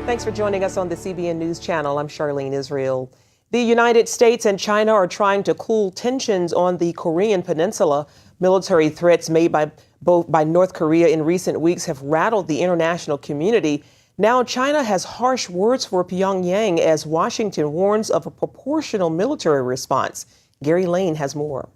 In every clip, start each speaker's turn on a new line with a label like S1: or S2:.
S1: Thanks for joining us on the CBN News Channel. I'm Charlene Israel. The United States and China are trying to cool tensions on the Korean Peninsula. Military threats made by North Korea in recent weeks have rattled the international community. Now China has harsh words for Pyongyang as Washington warns of a proportional military response. Gary Lane has more.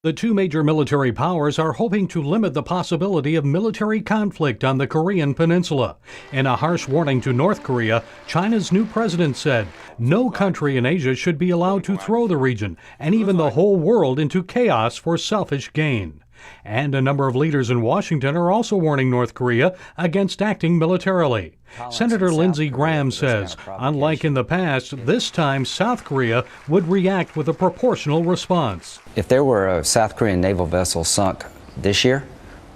S2: The two major military powers are hoping to limit the possibility of military conflict on the Korean Peninsula. In a harsh warning to North Korea, China's new president said no country in Asia should be allowed to throw the region and even the whole world into chaos for selfish gain. And a number of leaders in Washington are also warning North Korea against acting militarily. Senator Lindsey Graham says, unlike in the past, this time South Korea would react with a proportional response.
S3: If there were a South Korean naval vessel sunk this year,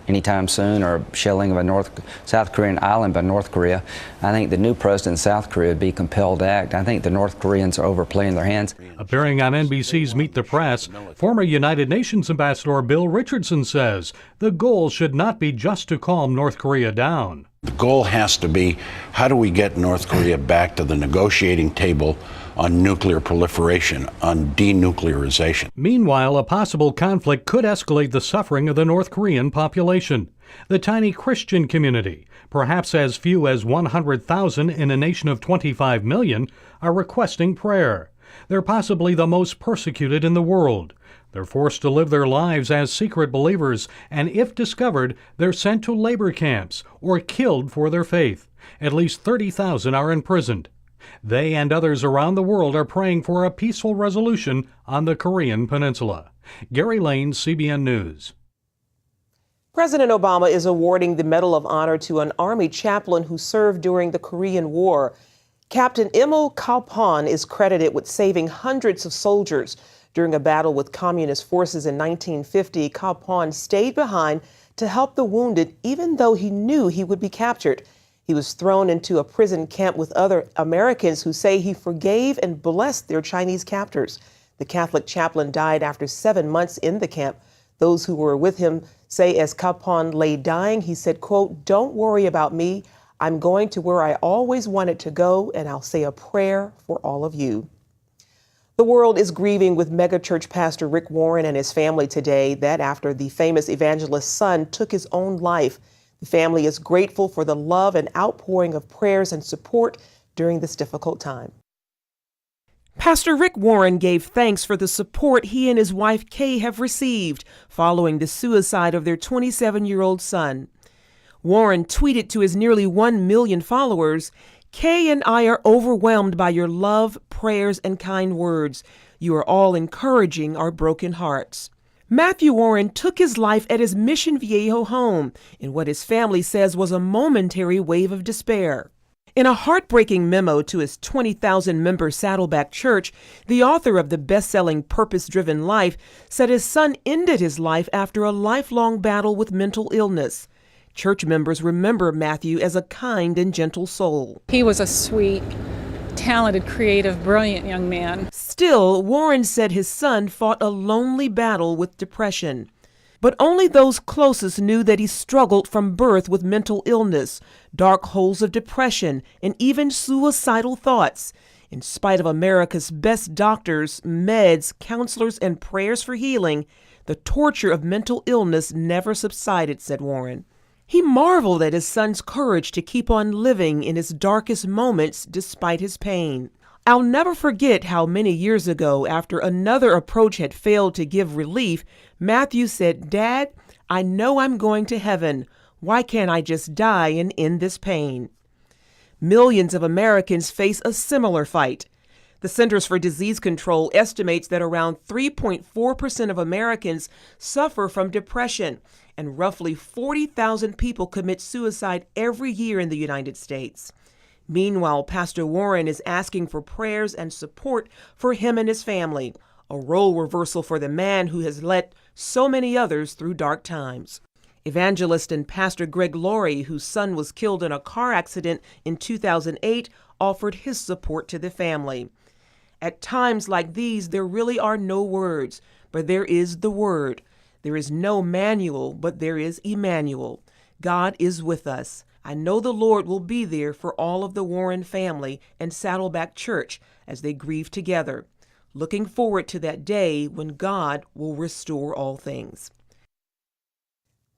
S3: anytime soon, or shelling of a South Korean island by North Korea, I think the new president of South Korea would be compelled to act. I think the North Koreans are overplaying their hands.
S2: Appearing on NBC's Meet the Press, former United Nations Ambassador Bill Richardson says the goal should not be just to calm North Korea down.
S4: The goal has to be, how do we get North Korea back to the negotiating table on nuclear proliferation, on denuclearization?
S2: Meanwhile, a possible conflict could escalate the suffering of the North Korean population. The tiny Christian community, perhaps as few as 100,000 in a nation of 25 million, are requesting prayer. They're possibly the most persecuted in the world. They're forced to live their lives as secret believers, and if discovered, they're sent to labor camps or killed for their faith. At least 30,000 are imprisoned. They and others around the world are praying for a peaceful resolution on the Korean Peninsula. Gary Lane, CBN News.
S1: President Obama is awarding the Medal of Honor to an Army chaplain who served during the Korean War. Captain Emil Kaupon is credited with saving hundreds of soldiers. During a battle with communist forces in 1950, Kaupon stayed behind to help the wounded, even though he knew he would be captured. He was thrown into a prison camp with other Americans who say he forgave and blessed their Chinese captors. The Catholic chaplain died after 7 months in the camp. Those who were with him say as Kaupon lay dying, he said, quote, "Don't worry about me. I'm going to where I always wanted to go, and I'll say a prayer for all of you." The world is grieving with megachurch pastor Rick Warren and his family today, that after the famous evangelist's son took his own life. The family is grateful for the love and outpouring of prayers and support during this difficult time. Pastor Rick Warren gave thanks for the support he and his wife Kay have received following the suicide of their 27-year-old son. Warren tweeted to his nearly 1 million followers, "Kay and I are overwhelmed by your love, prayers, and kind words. You are all encouraging our broken hearts." Matthew Warren took his life at his Mission Viejo home in what his family says was a momentary wave of despair. In a heartbreaking memo to his 20,000-member Saddleback Church, the author of the best-selling Purpose-Driven Life said his son ended his life after a lifelong battle with mental illness. Church members remember Matthew as a kind and gentle soul.
S5: He was a sweet, talented, creative, brilliant young man.
S1: Still, Warren said his son fought a lonely battle with depression. But only those closest knew that he struggled from birth with mental illness, dark holes of depression, and even suicidal thoughts. In spite of America's best doctors, meds, counselors, and prayers for healing, the torture of mental illness never subsided, said Warren. He marveled at his son's courage to keep on living in his darkest moments despite his pain. I'll never forget how many years ago, after another approach had failed to give relief, Matthew said, "Dad, I know I'm going to heaven. Why can't I just die and end this pain?" Millions of Americans face a similar fight. The Centers for Disease Control estimates that around 3.4% of Americans suffer from depression, and roughly 40,000 people commit suicide every year in the United States. Meanwhile, Pastor Warren is asking for prayers and support for him and his family, a role reversal for the man who has led so many others through dark times. Evangelist and Pastor Greg Laurie, whose son was killed in a car accident in 2008, offered his support to the family. At times like these, there really are no words, but there is the Word. There is no manual, but there is Emmanuel. God is with us. I know the Lord will be there for all of the Warren family and Saddleback Church as they grieve together. Looking forward to that day when God will restore all things.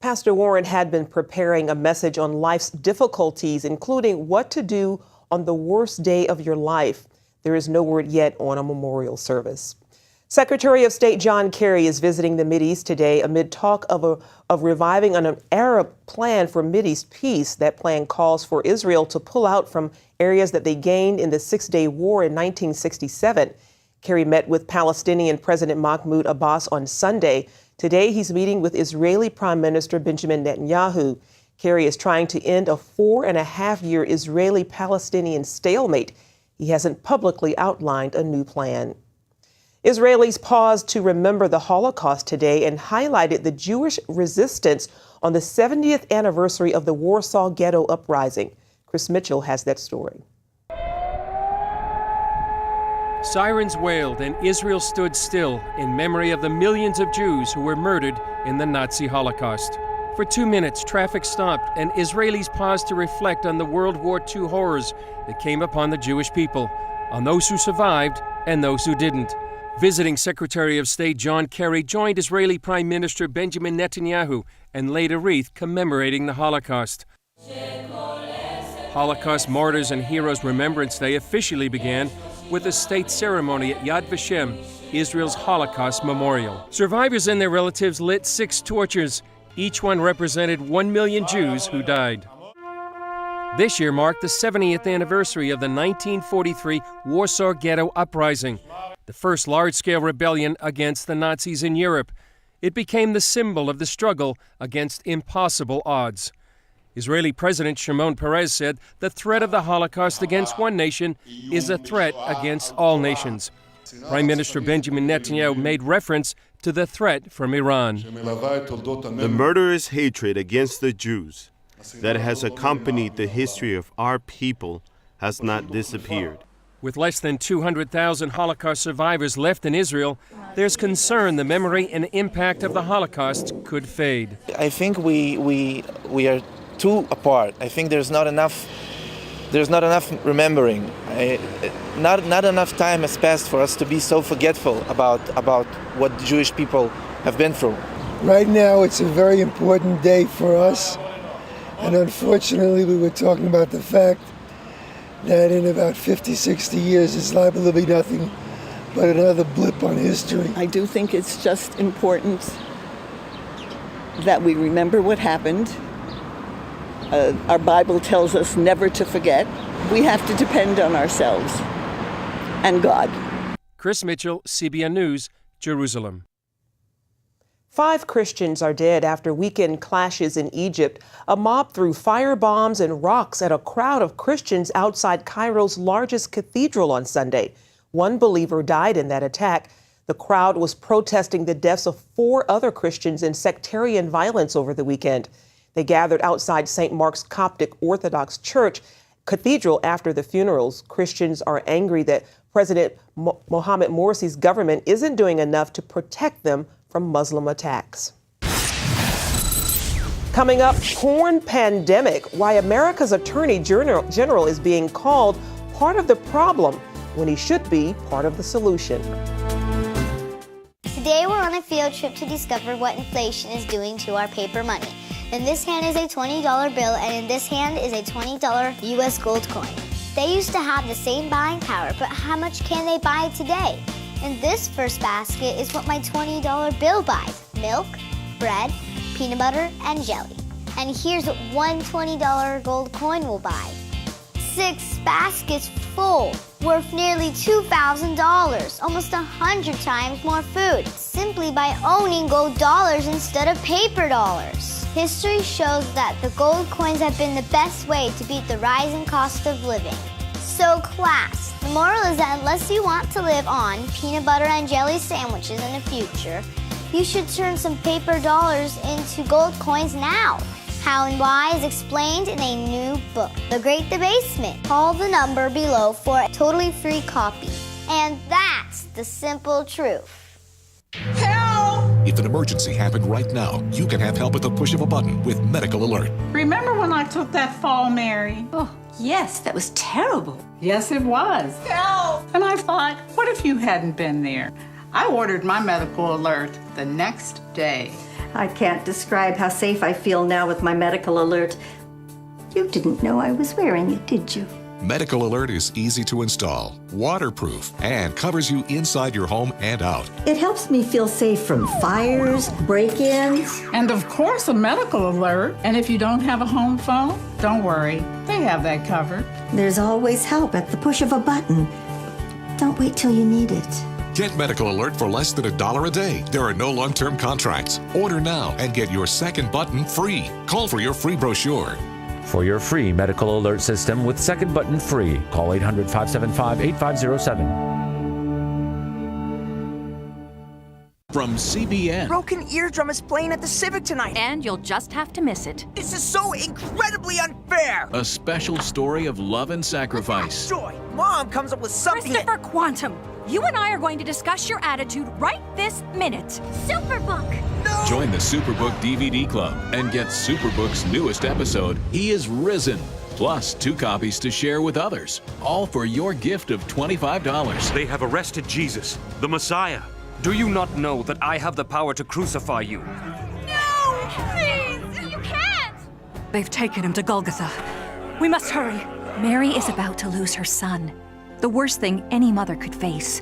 S1: Pastor Warren had been preparing a message on life's difficulties, including what to do on the worst day of your life. There is no word yet on a memorial service. Secretary of State John Kerry is visiting the Mideast today amid talk of reviving an Arab plan for Mideast peace. That plan calls for Israel to pull out from areas that they gained in the Six-Day War in 1967. Kerry met with Palestinian President Mahmoud Abbas on Sunday. Today, he's meeting with Israeli Prime Minister Benjamin Netanyahu. Kerry is trying to end a 4.5-year Israeli-Palestinian stalemate. He hasn't publicly outlined a new plan. Israelis paused to remember the Holocaust today and highlighted the Jewish resistance on the 70th anniversary of the Warsaw Ghetto Uprising. Chris Mitchell has that story.
S6: Sirens wailed and Israel stood still in memory of the millions of Jews who were murdered in the Nazi Holocaust. For 2 minutes, traffic stopped and Israelis paused to reflect on the World War II horrors that came upon the Jewish people, on those who survived and those who didn't. Visiting Secretary of State John Kerry joined Israeli Prime Minister Benjamin Netanyahu and laid a wreath commemorating the Holocaust. Holocaust Martyrs and Heroes Remembrance Day officially began with a state ceremony at Yad Vashem, Israel's Holocaust memorial. Survivors and their relatives lit 6 torches. Each one represented 1 million Jews who died. This year marked the 70th anniversary of the 1943 Warsaw Ghetto Uprising, the first large-scale rebellion against the Nazis in Europe. It became the symbol of the struggle against impossible odds. Israeli President Shimon Peres said the threat of the Holocaust against one nation is a threat against all nations. Prime Minister Benjamin Netanyahu made reference to the threat from Iran.
S7: The murderous hatred against the Jews that has accompanied the history of our people has not disappeared.
S6: With less than 200,000 Holocaust survivors left in Israel, there's concern the memory and impact of the Holocaust could fade.
S8: I think we are too apart. I think there's not enough remembering. Not enough time has passed for us to be so forgetful about what the Jewish people have been through.
S9: Right now it's a very important day for us, and unfortunately we were talking about the fact that in about 50, 60 years it's liable to be nothing but another blip on history.
S10: I do think it's just important that we remember what happened. Our Bible tells us never to forget. We have to depend on ourselves and God.
S6: Chris Mitchell, CBN News, Jerusalem.
S1: 5 Christians are dead after weekend clashes in Egypt. A mob threw firebombs and rocks at a crowd of Christians outside Cairo's largest cathedral on Sunday. One believer died in that attack. The crowd was protesting the deaths of 4 other Christians in sectarian violence over the weekend. They gathered outside St. Mark's Coptic Orthodox Church Cathedral after the funerals. Christians are angry that President Mohamed Morsi's government isn't doing enough to protect them from Muslim attacks. Coming up, porn pandemic, why America's Attorney General is being called part of the problem when he should be part of the solution.
S11: Today we're on a field trip to discover what inflation is doing to our paper money. In this hand is a $20 bill, and in this hand is a $20 US gold coin. They used to have the same buying power, but how much can they buy today? In this first basket is what my $20 bill buys: milk, bread, peanut butter, and jelly. And here's what one $20 gold coin will buy: 6 baskets full, worth nearly $2,000, almost 100 times more food, simply by owning gold dollars instead of paper dollars. History shows that the gold coins have been the best way to beat the rising cost of living. So class, the moral is that unless you want to live on peanut butter and jelly sandwiches in the future, you should turn some paper dollars into gold coins now. How and why is explained in a new book, The Great Debasement. Call the number below for a totally free copy. And that's the simple truth.
S10: Help!
S12: If an emergency happened right now, you can have help at the push of a button with Medical Alert.
S13: Remember when I took that fall, Mary?
S14: Oh, yes, that was terrible.
S13: Yes, it was.
S14: Help!
S13: And I thought, what if you hadn't been there? I ordered my Medical Alert the next day.
S14: I can't describe how safe I feel now with my Medical Alert. You didn't know I was wearing it, did you?
S12: Medical Alert is easy to install, waterproof, and covers you inside your home and out.
S14: It helps me feel safe from fires, break-ins.
S13: And of course, a Medical Alert. And if you don't have a home phone, don't worry. They have that covered.
S14: There's always help at the push of a button. Don't wait till you need it.
S12: Get Medical Alert for less than $1 a day. There are no long-term contracts. Order now and get your second button free. Call for your free brochure.
S15: For your free Medical Alert system with second button free, call 800-575-8507.
S16: From CBN.
S17: Broken Eardrum is playing at the Civic tonight.
S18: And you'll just have to miss it.
S17: This is so incredibly unfair.
S16: A special story of love and sacrifice.
S17: Joy, Mom comes up with something.
S18: Christopher Quantum, you and I are going to discuss your attitude right this minute. Superbook.
S17: No.
S16: Join the Superbook DVD Club and get Superbook's newest episode, He is Risen. Plus 2 copies to share with others. All for your gift of $25.
S19: They have arrested Jesus, the Messiah. Do you not know that I have the power to crucify you?
S18: No! Please! You can't! They've taken him to Golgotha. We must hurry. Mary is about to lose her son. The worst thing any mother could face.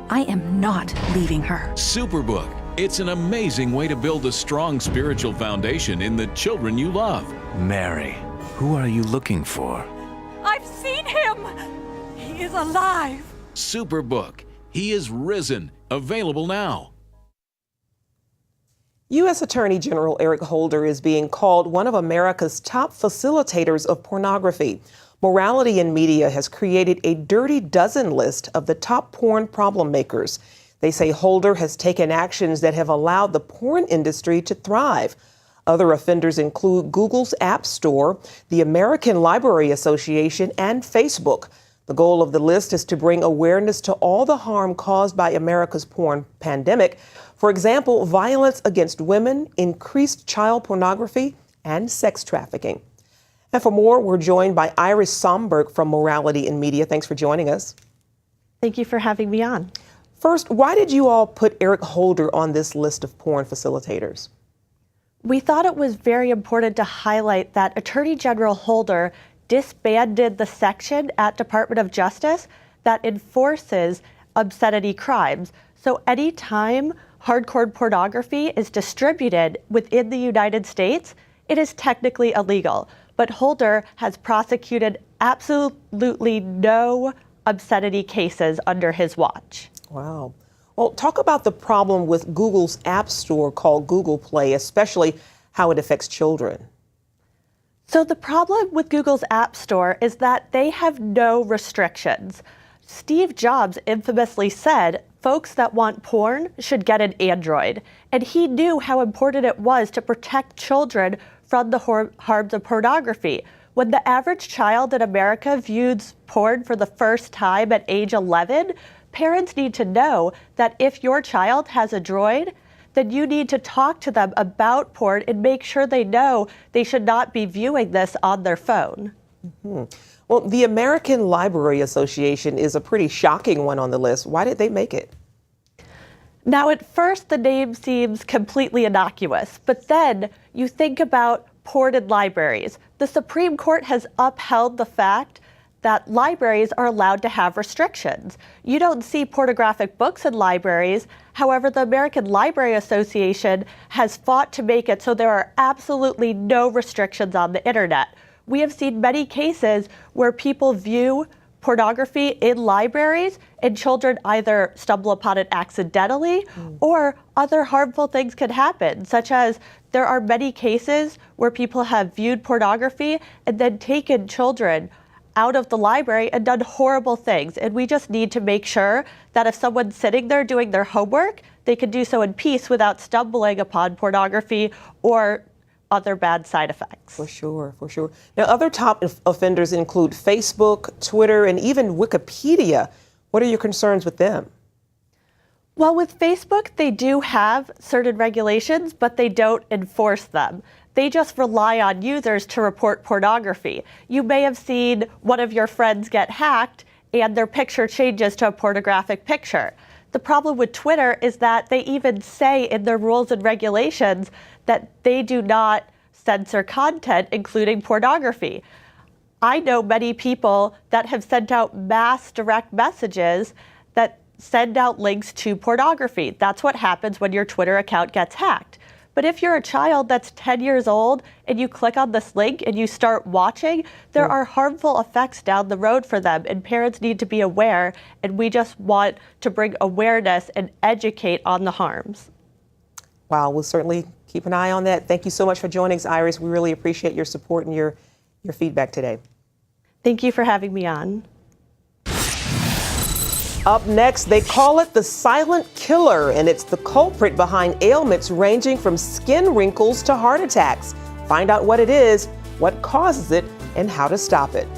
S18: I am not leaving her.
S16: Superbook. It's an amazing way to build a strong spiritual foundation in the children you love.
S19: Mary, who are you looking for?
S18: I've seen him! He is alive!
S16: Superbook. He is Risen. Available now.
S1: U.S. Attorney General Eric Holder is being called one of America's top facilitators of pornography. Morality in Media has created a dirty dozen list of the top porn problem makers. They say Holder has taken actions that have allowed the porn industry to thrive. Other offenders include Google's App Store, the American Library Association, and Facebook. The goal of the list is to bring awareness to all the harm caused by America's porn pandemic. For example, violence against women, increased child pornography, and sex trafficking. And for more, we're joined by Iris Somberg from Morality in Media. Thanks for joining us.
S20: Thank you for having me on.
S1: First, why did you all put Eric Holder on this list of porn facilitators?
S20: We thought it was very important to highlight that Attorney General Holder disbanded the section at Department of Justice that enforces obscenity crimes. So anytime hardcore pornography is distributed within the United States, it is technically illegal. But Holder has prosecuted absolutely no obscenity cases under his watch.
S1: Wow. Well, talk about the problem with Google's App Store called Google Play, especially how it affects children.
S20: So the problem with Google's App Store is that they have no restrictions. Steve Jobs infamously said folks that want porn should get an Android. And he knew how important it was to protect children from the harms of pornography. When the average child in America views porn for the first time at age 11, parents need to know that if your child has a Droid, then you need to talk to them about porn and make sure they know they should not be viewing this on their phone.
S1: Mm-hmm. Well, the American Library Association is a pretty shocking one on the list. Why did they make it?
S20: Now, at first, the name seems completely innocuous, but then you think about porn in libraries. The Supreme Court has upheld the fact that libraries are allowed to have restrictions. You don't see pornographic books in libraries. However, the American Library Association has fought to make it so there are absolutely no restrictions on the internet. We have seen many cases where people view pornography in libraries and children either stumble upon it accidentally or other harmful things could happen, such as there are many cases where people have viewed pornography and then taken children out of the library and done horrible things. And we just need to make sure that if someone's sitting there doing their homework, they can do so in peace without stumbling upon pornography or other bad side effects.
S1: For sure, for sure. Now, other top offenders include Facebook, Twitter, and even Wikipedia. What are your concerns with them?
S20: Well, with Facebook, they do have certain regulations, but they don't enforce them. They just rely on users to report pornography. You may have seen one of your friends get hacked and their picture changes to a pornographic picture. The problem with Twitter is that they even say in their rules and regulations that they do not censor content, including pornography. I know many people that have sent out mass direct messages that send out links to pornography. That's what happens when your Twitter account gets hacked. But if you're a child that's 10 years old and you click on this link and you start watching, there are harmful effects down the road for them, and parents need to be aware, and we just want to bring awareness and educate on the harms.
S1: Wow, we'll certainly keep an eye on that. Thank you so much for joining us, Iris. We really appreciate your support and your feedback today.
S20: Thank you for having me on.
S1: Up next, they call it the silent killer, and it's the culprit behind ailments ranging from skin wrinkles to heart attacks. Find out what it is, what causes it, and how to stop it.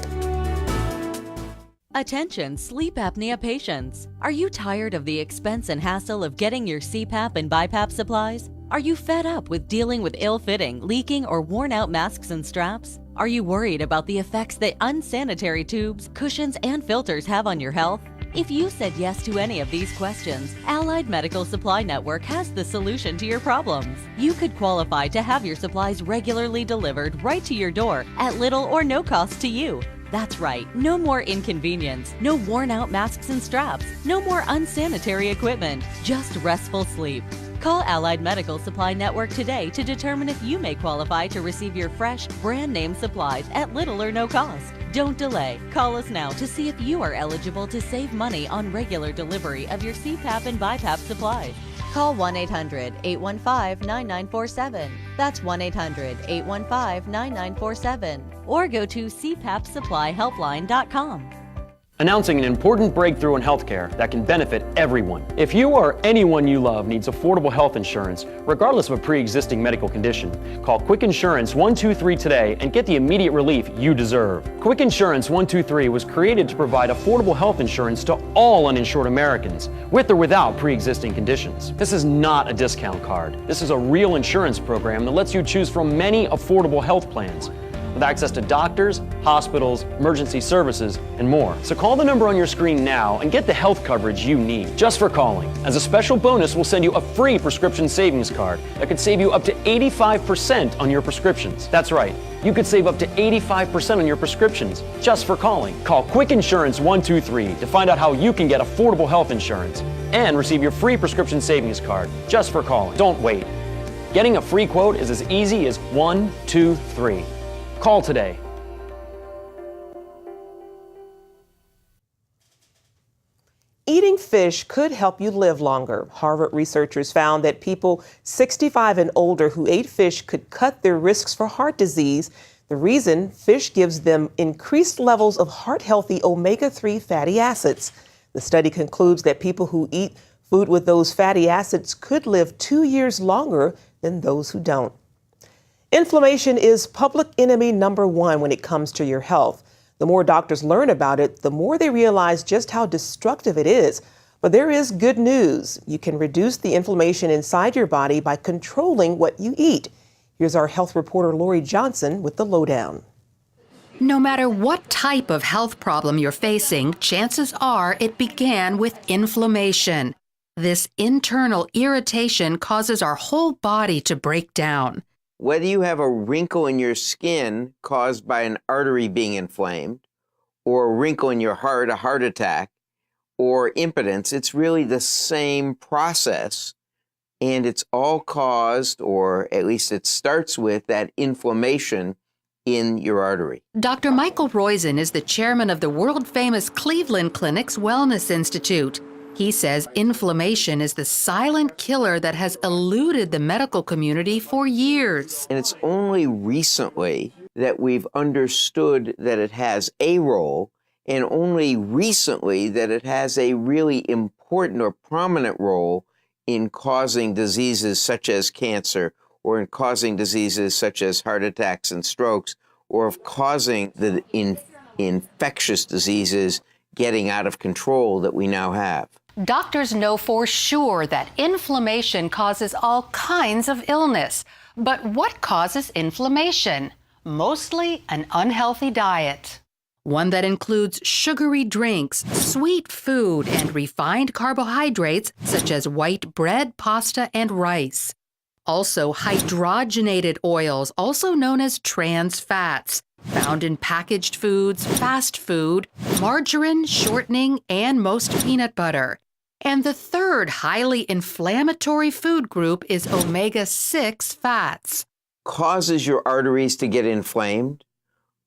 S21: Attention sleep apnea patients. Are you tired of the expense and hassle of getting your CPAP and BiPAP supplies? Are you fed up with dealing with ill-fitting, leaking, or worn-out masks and straps? Are you worried about the effects that unsanitary tubes, cushions, and filters have on your health? If you said yes to any of these questions, Allied Medical Supply Network has the solution to your problems. You could qualify to have your supplies regularly delivered right to your door at little or no cost to you. That's right, no more inconvenience, no worn-out masks and straps, no more unsanitary equipment, just restful sleep. Call Allied Medical Supply Network today to determine if you may qualify to receive your fresh, brand-name supplies at little or no cost. Don't delay. Call us now to see if you are eligible to save money on regular delivery of your CPAP and BiPAP supplies. Call 1-800-815-9947. That's 1-800-815-9947. Or go to cpapsupplyhelpline.com.
S22: Announcing an important breakthrough in healthcare that can benefit everyone. If you or anyone you love needs affordable health insurance, regardless of a pre-existing medical condition, call Quick Insurance 123 today and get the immediate relief you deserve. Quick Insurance 123 was created to provide affordable health insurance to all uninsured Americans, with or without pre-existing conditions. This is not a discount card. This is a real insurance program that lets you choose from many affordable health plans, with access to doctors, hospitals, emergency services, and more. So call the number on your screen now and get the health coverage you need just for calling. As a special bonus, we'll send you a free prescription savings card that could save you up to 85% on your prescriptions. That's right, you could save up to 85% on your prescriptions just for calling. Call Quick Insurance 123 to find out how you can get affordable health insurance and receive your free prescription savings card just for calling. Don't wait. Getting a free quote is as easy as 1, 2, 3. Call today.
S1: Eating fish could help you live longer. Harvard researchers found that people 65 and older who ate fish could cut their risks for heart disease. The reason: fish gives them increased levels of heart-healthy omega-3 fatty acids. The study concludes that people who eat food with those fatty acids could live 2 years longer than those who don't. Inflammation is public enemy number one when it comes to your health. The more doctors learn about it, the more they realize just how destructive it is. But there is good news. You can reduce the inflammation inside your body by controlling what you eat. Here's our health reporter Lori Johnson with the lowdown.
S23: No matter what type of health problem you're facing, chances are it began with inflammation. This internal irritation causes our whole body to break down.
S24: Whether you have a wrinkle in your skin caused by an artery being inflamed, or a wrinkle in your heart, a heart attack, or impotence, it's really the same process. And it's all caused, or at least it starts with, that inflammation in your artery.
S23: Dr. Michael Roizen is the chairman of the world-famous Cleveland Clinic's Wellness Institute. He says inflammation is the silent killer that has eluded the medical community for years.
S24: And it's only recently that we've understood that it has a role, and only recently that it has a really important or prominent role in causing diseases such as cancer, or in causing diseases such as heart attacks and strokes, or of causing the infectious diseases getting out of control that we now have.
S23: Doctors know for sure that inflammation causes all kinds of illness. But what causes inflammation? Mostly an unhealthy diet. One that includes sugary drinks, sweet food, and refined carbohydrates such as white bread, pasta, and rice. Also, hydrogenated oils, also known as trans fats, found in packaged foods, fast food, margarine, shortening, and most peanut butter. And the third highly inflammatory food group is omega-6 fats.
S24: Causes your arteries to get inflamed,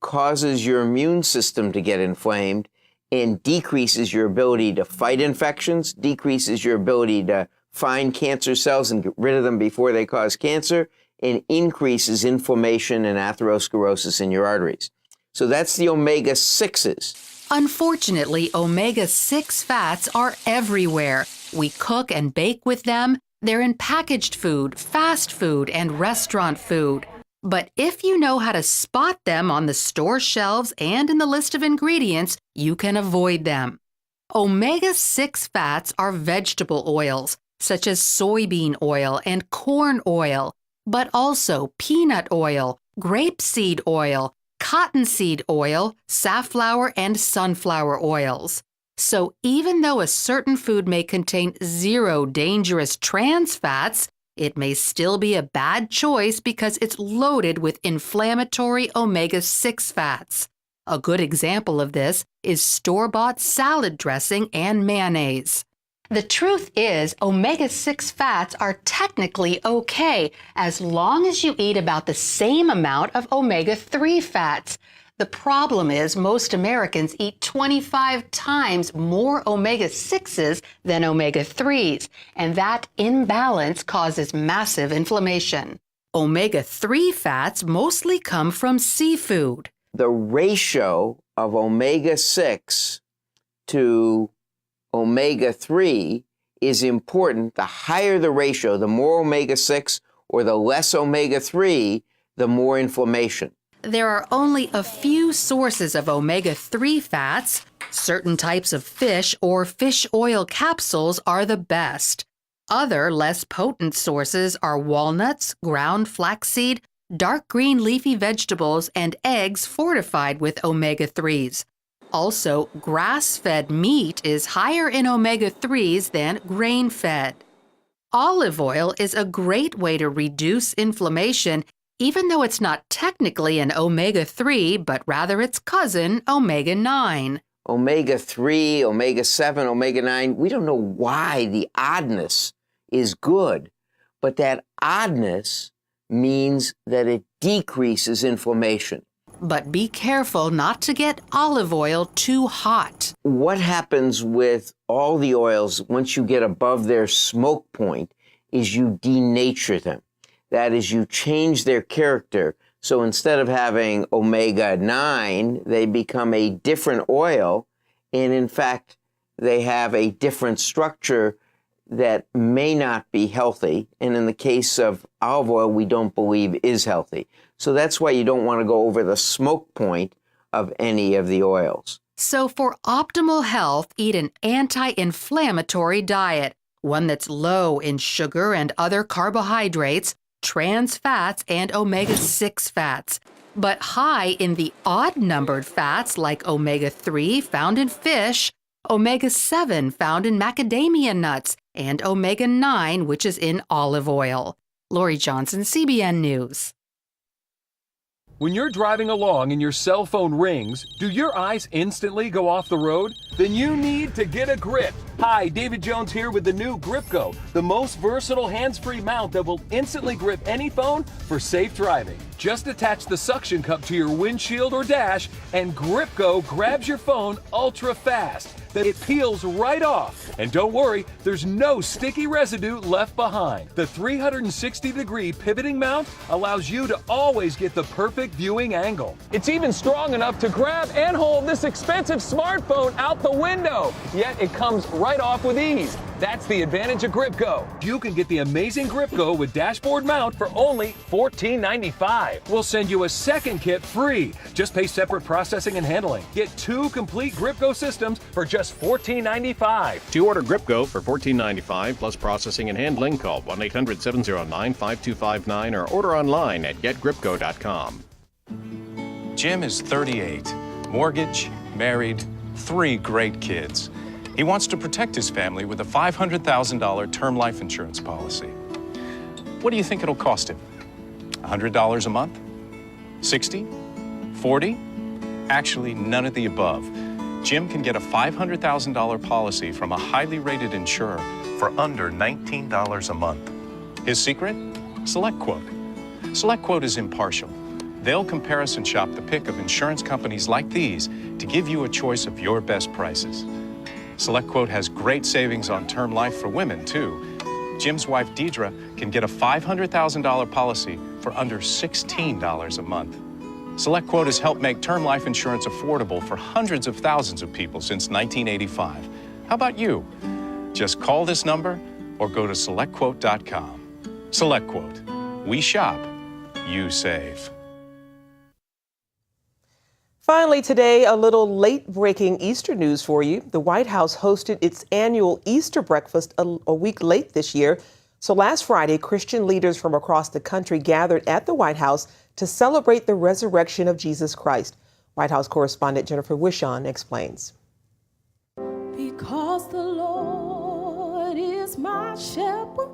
S24: causes your immune system to get inflamed, and decreases your ability to fight infections, decreases your ability to find cancer cells and get rid of them before they cause cancer, and increases inflammation and atherosclerosis in your arteries. So that's the omega-6s.
S23: Unfortunately, omega-6 fats are everywhere. We cook and bake with them. They're in packaged food, fast food, and restaurant food. But if you know how to spot them on the store shelves and in the list of ingredients, you can avoid them. Omega-6 fats are vegetable oils, such as soybean oil and corn oil, but also peanut oil, grapeseed oil, cottonseed oil, safflower, and sunflower oils. So even though a certain food may contain 0 dangerous trans fats, it may still be a bad choice because it's loaded with inflammatory omega-6 fats. A good example of this is store-bought salad dressing and mayonnaise. The truth is, omega-6 fats are technically okay as long as you eat about the same amount of omega-3 fats. The problem is most Americans eat 25 times more omega-6s than omega-3s, and that imbalance causes massive inflammation. Omega-3 fats mostly come from seafood.
S24: The ratio of omega-6 to omega-3 is important. The higher the ratio, the more omega-6 or the less omega-3, the more inflammation.
S23: There are only a few sources of omega-3 fats. Certain types of fish or fish oil capsules are the best. Other, less potent sources are walnuts, ground flaxseed, dark green leafy vegetables, and eggs fortified with omega-3s. Also, grass-fed meat is higher in omega-3s than grain-fed. Olive oil is a great way to reduce inflammation, even though it's not technically an omega-3, but rather its cousin, omega-9.
S24: Omega-3, omega-7, omega-9, we don't know why the oddness is good, but that oddness means that it decreases inflammation.
S23: But be careful not to get olive oil too hot.
S24: What happens with all the oils once you get above their smoke point is you denature them. That is, you change their character. So instead of having omega-9, they become a different oil. And in fact, they have a different structure that may not be healthy. And in the case of olive oil, we don't believe is healthy. So that's why you don't want to go over the smoke point of any of the oils.
S23: So for optimal health, eat an anti-inflammatory diet, one that's low in sugar and other carbohydrates, trans fats, and omega-6 fats, but high in the odd-numbered fats like omega-3 found in fish, omega-7 found in macadamia nuts, and omega-9, which is in olive oil. Lori Johnson, CBN News.
S6: When you're driving along and your cell phone rings, do your eyes instantly go off the road? Then you need to get a grip. Hi, David Jones here with the new GripGo, the most versatile hands-free mount that will instantly grip any phone for safe driving. Just attach the suction cup to your windshield or dash, and GripGo grabs your phone ultra fast. Then it peels right off. And don't worry, there's no sticky residue left behind. The 360-degree pivoting mount allows you to always get the perfect viewing angle. It's even strong enough to grab and hold this expensive smartphone out the window. Yet it comes right
S2: right off with ease. That's the advantage of GripGo. You can get the amazing GripGo with dashboard mount for only $14.95.
S6: We'll send you a second kit free. Just pay separate processing and handling. Get 2 complete GripGo systems for just $14.95.
S3: To order GripGo for $14.95 plus processing and handling, call 1-800-709-5259 or order online at getgripgo.com.
S4: Jim is 38, mortgage, married, 3 great kids. He wants to protect his family with a $500,000 term life insurance policy. What do you think it'll cost him? $100 a month? 60? 40? Actually, none of the above. Jim can get a $500,000 policy from a highly rated insurer for under $19 a month. His secret? SelectQuote. SelectQuote is impartial. They'll comparison shop the pick of insurance companies like these to give you a choice of your best prices. SelectQuote has great savings on term life for women, too. Jim's wife, Deidre, can get a $500,000 policy for under $16 a month. SelectQuote has helped make term life insurance affordable for hundreds of thousands of people since 1985. How about you? Just call this number or go to SelectQuote.com. SelectQuote. We shop, you save.
S1: Finally today, a little late-breaking Easter news for you. The White House hosted its annual Easter breakfast a week late this year. So last Friday, Christian leaders from across the country gathered at the White House to celebrate the resurrection of Jesus Christ. White House correspondent Jennifer Wishon explains.
S5: Because the Lord is my shepherd,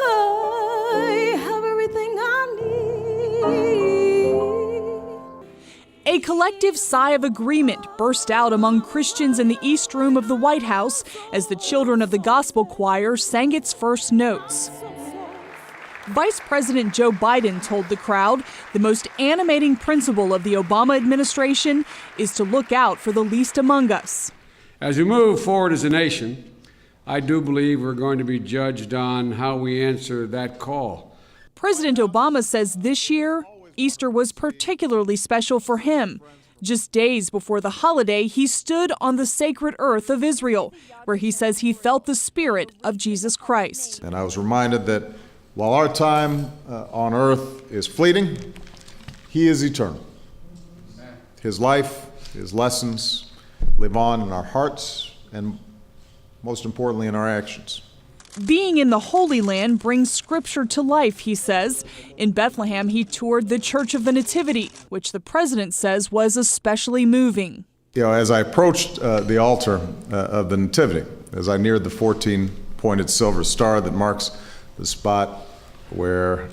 S5: I have everything I need.
S25: A collective sigh of agreement burst out among Christians in the East Room of the White House as the Children of the Gospel Choir sang its first notes. Vice President Joe Biden told the crowd the most animating principle of the Obama administration is to look out for the least among us.
S26: As we move forward as a nation, I do believe we're going to be judged on how we answer that call.
S25: President Obama says this year, Easter was particularly special for him. Just days before the holiday, he stood on the sacred earth of Israel, where he says he felt the spirit of Jesus Christ.
S27: And I was reminded that while our time on earth is fleeting, he is eternal. His life, his lessons live on in our hearts and most importantly in our actions.
S25: Being in the Holy Land brings Scripture to life, he says. In Bethlehem, he toured the Church of the Nativity, which the president says was especially moving.
S27: You know, as I approached the altar of the Nativity, as I neared the 14-pointed silver star that marks the spot where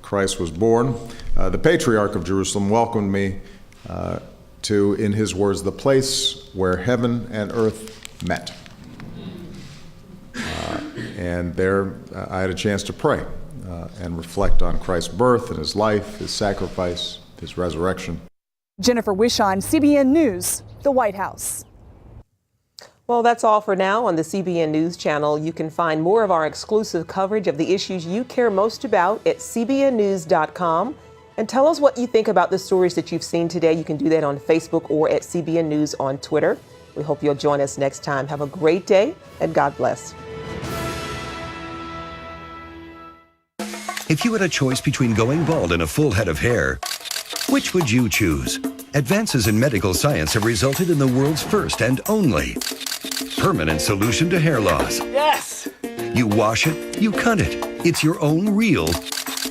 S27: Christ was born, the Patriarch of Jerusalem welcomed me to, in his words, the place where heaven and earth met. And there I had a chance to pray and reflect on Christ's birth and his life, his sacrifice, his resurrection.
S25: Jennifer Wishon, CBN News, the White House.
S1: Well, that's all for now on the CBN News channel. You can find more of our exclusive coverage of the issues you care most about at cbnnews.com. And tell us what you think about the stories that you've seen today. You can do that on Facebook or at CBN News on Twitter. We hope you'll join us next time. Have a great day and God bless.
S28: If you had a choice between going bald and a full head of hair, which would you choose? Advances in medical science have resulted in the world's first and only permanent solution to hair loss.
S2: Yes!
S28: You wash it, you cut it. It's your own real,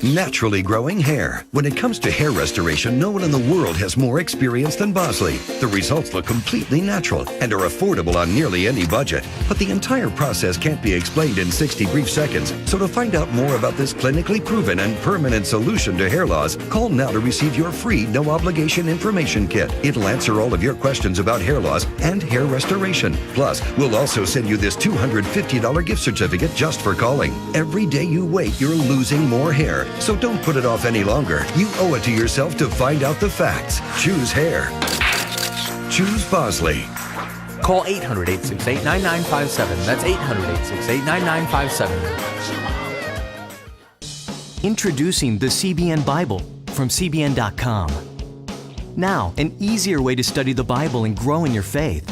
S28: naturally growing hair. When it comes to hair restoration, no one in the world has more experience than Bosley. The results look completely natural and are affordable on nearly any budget. But the entire process can't be explained in 60 brief seconds. So to find out more about this clinically proven and permanent solution to hair loss, call now to receive your free no-obligation information kit. It'll answer all of your questions about hair loss and hair restoration. Plus, we'll also send you this $250 gift certificate just for calling. Every day you wait, you're losing more hair. So don't put it off any longer. You owe it to yourself to find out the facts. Choose hair. Choose Bosley.
S29: Call 800-868-9957. That's 800-868-9957. Introducing the CBN Bible from CBN.com. Now, an easier way to study the Bible and grow in your faith.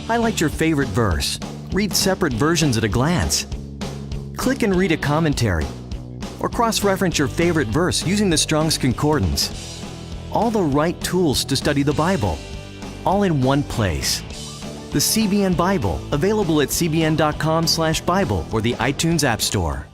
S29: Highlight your favorite verse. Read separate versions at a glance. Click and read a commentary. Or cross-reference your favorite verse using the Strong's Concordance. All the right tools to study the Bible, all in one place. The CBN Bible, available at cbn.com/Bible or the iTunes App Store.